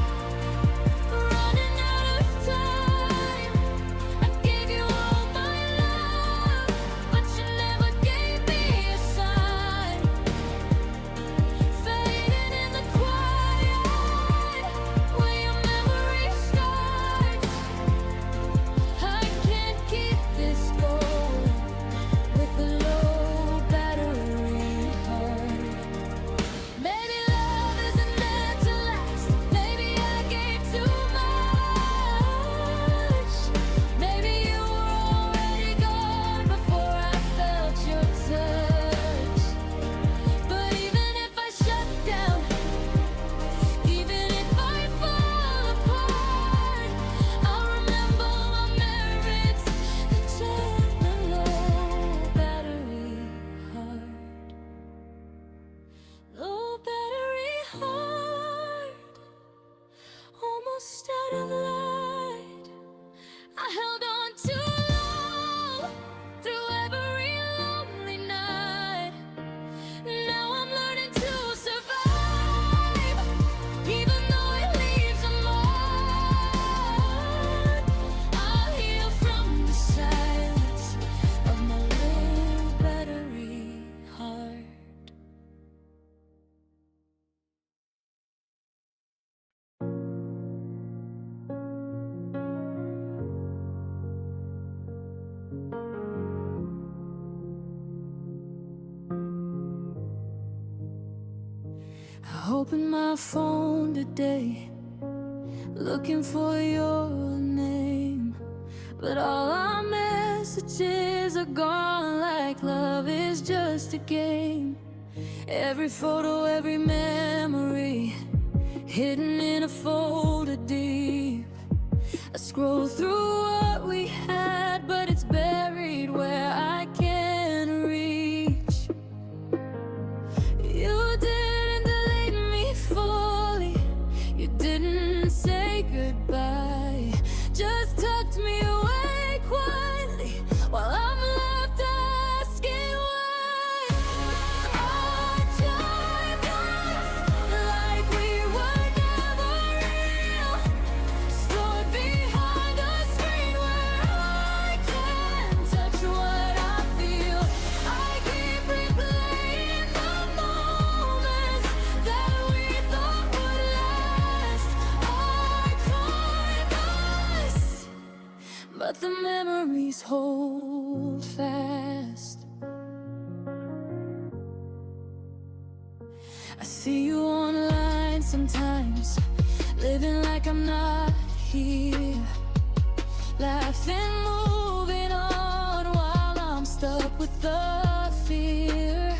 running out of time. I gave you all my love, but you never gave me a sign. Fading in the quiet, where your memory starts. I can't keep this going with a low battery heart. Maybe love isn't meant to last. Maybe I gave too much. Maybe you were already gone before I felt your touch. But even if I shut down, even if I fall apart, I'll remember my merits, the gentle low battery heart. Low battery heart, almost out of light. I held on too long through every lonely night. Now I'm learning to survive, even though it leaves a mark. I'll heal from the silence of my low battery heart. I opened my phone today, looking for your name, but all our messages are gone, like love is just a game. Every photo, every memory, hidden in a folder deep. I scroll through what we had, but it's buried where I can't reach. You didn't delete me fully, you didn't say goodbye, just tucked me away quietly while I'm left asking why. Our time passed like we were never real, stored behind a screen where I can't touch what I feel. I keep replaying the moments that we thought would last. Archive us, but the memories hold fast. I see you online sometimes, living like I'm not here. laughing, moving on while I'm stuck with the fear.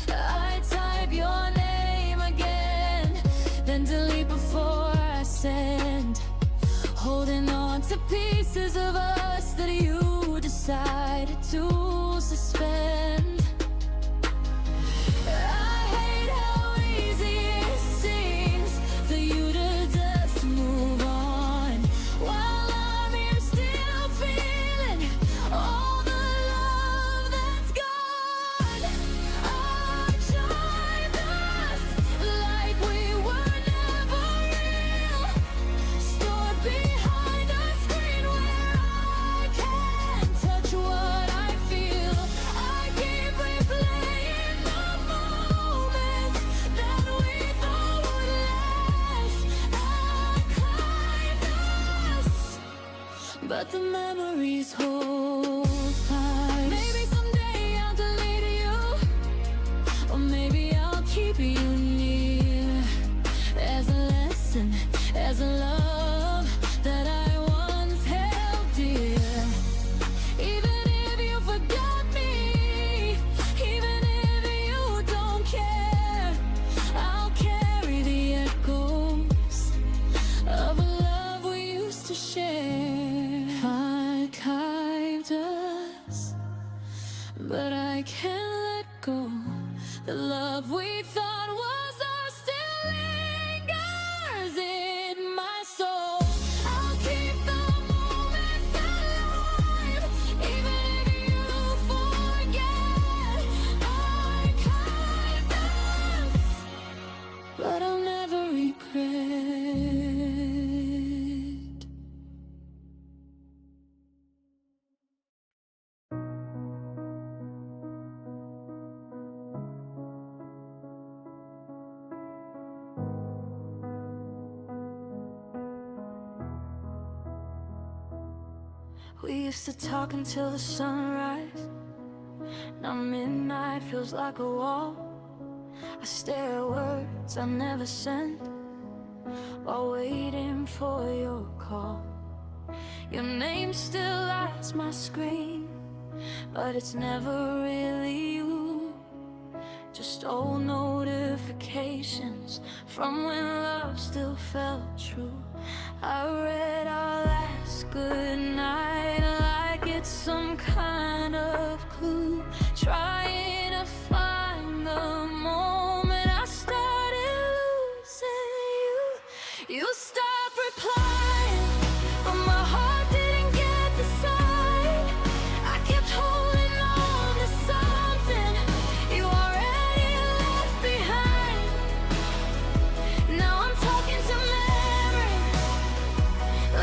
I type your name again, then delete before I send, holding on to pieces of us that you decided to suspend. I hate how easy it seems for you to just move on, while I'm here still feeling all the love that's gone. I tried us like we were never real, stored behind a screen where I can't touch what I feel. I keep replaying the moments that we thought would last and climb us, but the memories hold tight. Maybe someday I'll delete you, or maybe I'll keep you near, as a lesson, as a love that I once held dear. Even if you forgot me, even if you don't care, I'll carry the echoes of a love we used to share. Archived us, but I can't let go. The love we thought was ours still lingers in my soul. I'll keep the moments alive, even if you forget. Archive us, but I'll never regret. We used to talk until the sunrise. Now midnight feels like a wall. I stare at words I never sent while waiting for your call. Your name still lights my screen, but it's never really you. Just old notifications from when love still felt true. I read our last goodnight like it's some kind of clue, trying to find the moment I started losing you. You stopped replying, but my heart didn't get the sign. I kept holding on to something you already left behind. Now I'm talking to memories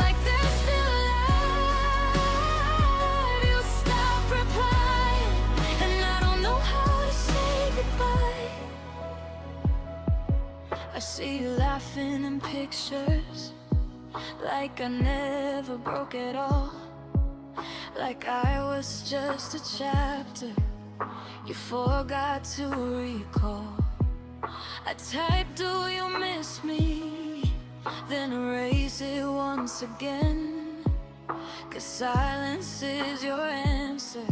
like they're still alive. You stop replying, and I don't know how to say goodbye. I see you laughing in pictures, like I never broke at all, like I was just a chapter you forgot to recall. I typed, do you miss me? Then erase it once again, 'cause silence is your answer,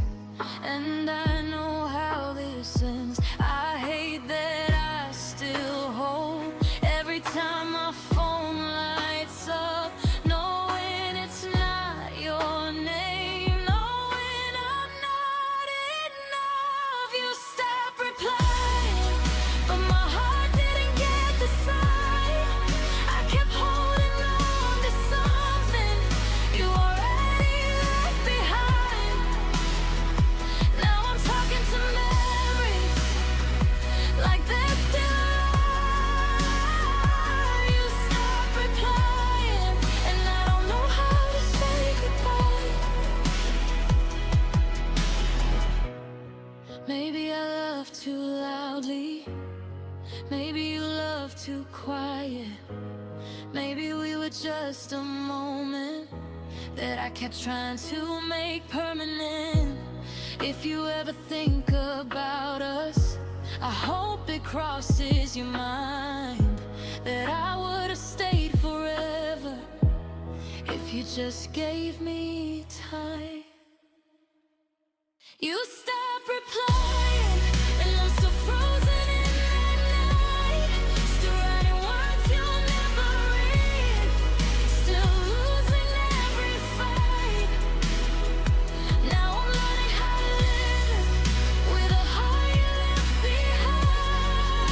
and I know how this ends. I hate that I still hold every time my phone lights up, knowing it's not your name, knowing I'm not enough. You stop replying, but my heart didn't get the sign. I kept holding on to something you already left behind. Now I'm talking to memories like they're still alive. You stop replying, and I don't know how to say goodbye. Maybe I love too loudly, maybe you love too quiet. Maybe we were just a moment that I kept trying to make permanent. If you ever think about us, I hope it crosses your mind that I would have stayed forever if you just gave me time. You stopped replying, and I'm still frozen in that night. Still writing words you'll never read. Still losing every fight. Now I'm learning how to live with a heart you left behind.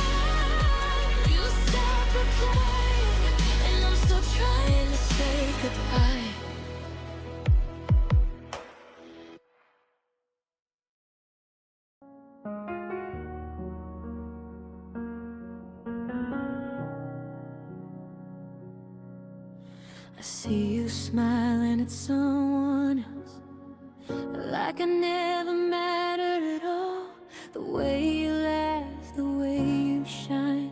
You stopped replying, and I'm still trying to say goodbye. I see you smiling at someone else, like I never mattered at all. The way you laugh, the way you shine,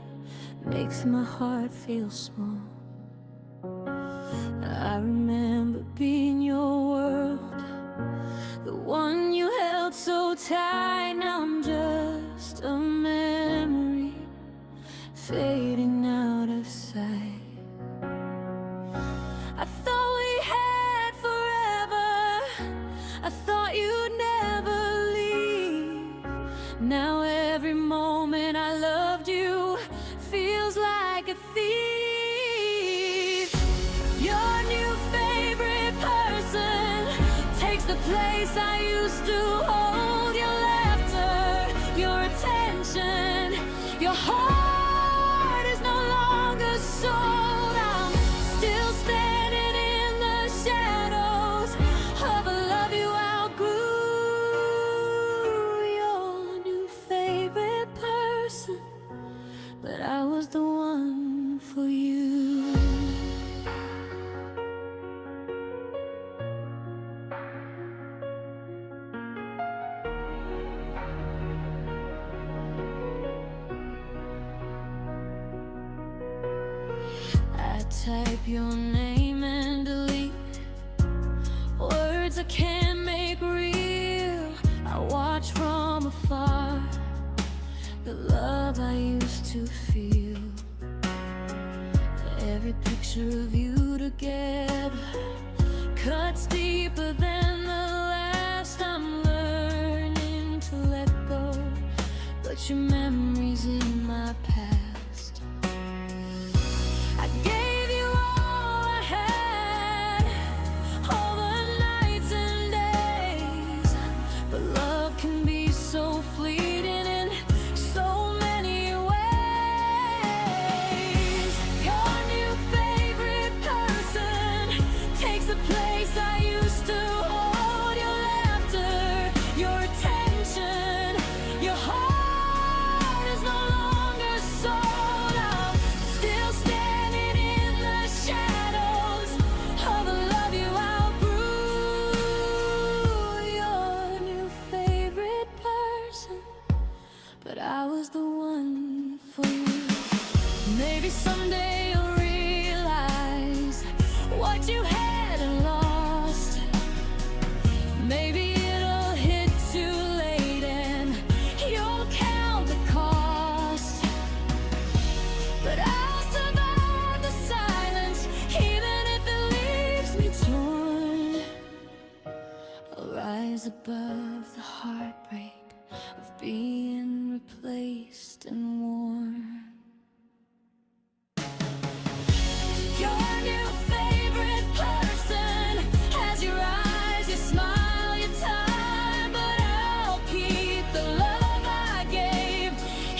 makes my heart feel small. I remember being your world, the one you held so tight. Now I'm just a memory, fading out of sight. I thought we had forever, I thought you'd never leave. Now every moment I loved you feels like a thief. Your new favorite person takes the place I used to hold. Your laughter, your attention, your heart is no longer sold. I'm still standing in the shadows of a love you outgrew. Your new favorite person, but I was the one for you. I type your name and delete words I can't make real. I watch from afar the love I used to feel. Every picture of you together cuts deeper than the last. I'm learning to let go, but your memory's in my past. I gave you all I had, all the nights and days, but love can be so fleeting in so many ways. Your new favorite person takes the place I used to hold. Your laughter, your attention, your heart is no longer sold. I'm still standing in the shadows of a love you outgrew. Your new favorite person, but I was the one for you. Maybe someday you'll realize what you had and lost. Maybe it'll hit too late and you'll count the cost. But I'll survive the silence, even if it leaves me torn. I'll rise above the heartbreak of being replaced and worn. Your new favorite person has your eyes, your smile, your time, but I'll keep the love I gave,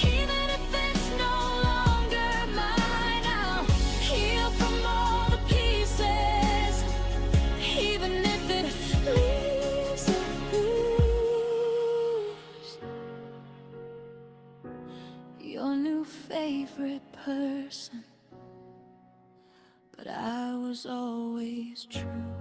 even if it's no longer mine. I'll heal from all the pieces, even if it leaves a bruise. Your new favorite person, but I was always true.